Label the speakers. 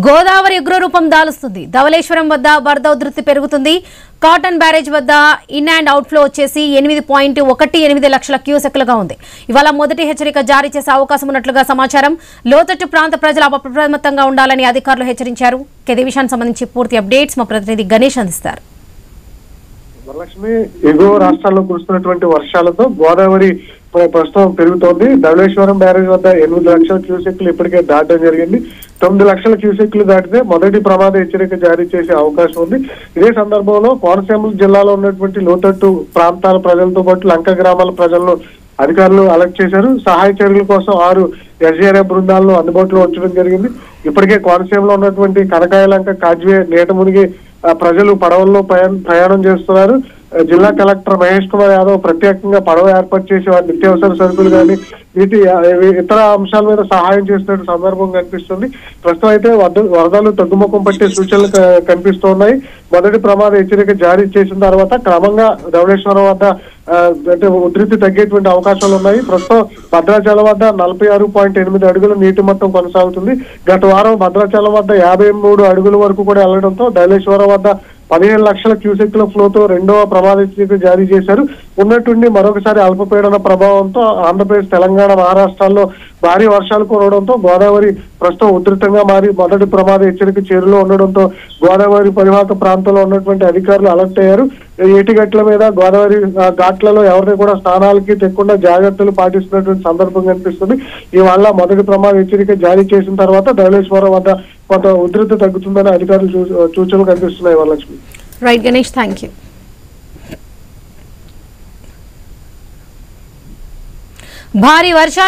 Speaker 1: గోదావరి ఉగ్రరూపం దాలుస్తుంది. ధవళేశ్వరం వద్ద వరద ఉధృతి పెరుగుతుంది. కాటన్ బ్యారేజ్ వద్ద ఇన్ అండ్ అవుట్ ఫ్లో వచ్చేసి 8.18 లక్షల క్యూసెక్లుగా ఉంది. ఇవాళ మొదటి హెచ్చరిక జారీ చేసే అవకాశం ఉన్నట్లుగా సమాచారం. లోతట్టు ప్రాంత ప్రజలు అప్రమత్తంగా ఉండాలని అధికారులు హెచ్చరించారు. ఇదే విషయానికి సంబంధించి పూర్తి అప్డేట్స్ మా ప్రతినిధి గణేష్ అందిస్తారు.
Speaker 2: వరలక్ష్మి, ఎగువ రాష్ట్రాల్లో కురుస్తున్నటువంటి వర్షాలతో గోదావరి ప్రస్తుతం పెరుగుతోంది. ధవళేశ్వరం బ్యారేజ్ వద్ద 8 లక్షల క్యూసెక్లు ఇప్పటికే దాటడం జరిగింది. 9 లక్షల క్యూసెక్లు దాటితే మొదటి ప్రమాద హెచ్చరిక జారీ చేసే అవకాశం ఉంది. ఇదే సందర్భంలో కోనసీమ జిల్లాలో ఉన్నటువంటి లోతట్టు ప్రాంతాల ప్రజలతో పాటు లంక గ్రామాల ప్రజలను అధికారులు అలర్ట్ చేశారు. సహాయ చర్యల కోసం 6 ఎస్డీఆర్ఎఫ్ బృందాలను అందుబాటులో ఉంచడం జరిగింది. ఇప్పటికే కోనసీమలో ఉన్నటువంటి కనకాయలంక కాజ్వే నీట మునిగి ప్రజలు పడవల్లో ప్రయాణం చేస్తున్నారు. జిల్లా కలెక్టర్ మహేష్ కుమార్ యాదవ్ ప్రత్యేకంగా పడవ ఏర్పాటు చేసి వారి నిత్యావసర సరుకులు కానీ వీటి ఇతర అంశాల మీద సహాయం చేస్తున్న సందర్భం కనిపిస్తుంది. ప్రస్తుతం అయితే వరదలు తగ్గుముఖం పట్టే సూచనలు కనిపిస్తున్నాయి. మొదటి ప్రమాద హెచ్చరిక జారీ చేసిన తర్వాత క్రమంగా ధవళేశ్వరం వద్ద అంటే ఉధృతి తగ్గేటువంటి అవకాశాలు ఉన్నాయి. ప్రస్తుతం భద్రాచలం వద్ద 46.8 అడుగుల నీటి మొత్తం కొనసాగుతుంది. గత వారం భద్రాచలం వద్ద 53 అడుగుల వరకు కూడా వెళ్లడంతో ధవళేశ్వరం వద్ద 15 లక్షల క్యూసెక్ల ఫ్లోతో రెండవ ప్రమాద హెచ్చరిక జారీ చేశారు. ఉన్నట్టుండి మరొకసారి అల్పపీడన ప్రభావంతో ఆంధ్రప్రదేశ్, తెలంగాణ, మహారాష్ట్రాల్లో భారీ వర్షాలు కురవడంతో గోదావరి ప్రస్తుతం ఉధృతంగా మారి మొదటి ప్రమాద హెచ్చరిక చేరులో ఉండడంతో గోదావరి పరివాహక ప్రాంతంలో ఉన్నటువంటి అధికారులు అలర్ట్ అయ్యారు. ఏటిగట్ల మీద గోదావరి ఘాట్లలో ఎవరిని కూడా స్నానాలకి తెక్కకుండా జాగ్రత్తలు పాటిస్తున్నటువంటి సందర్భం కనిపిస్తుంది. ఇవాళ మొదటి ప్రమాద హెచ్చరిక జారీ చేసిన తర్వాత ధవళేశ్వరం వద్ద కొంత ఉధృతి తగ్గుతుందని అధికారులు సూచనలు కనిపిస్తున్నాయి. Varalakshmi.
Speaker 1: Right Ganesh, thank you. భారీ వర్షాలు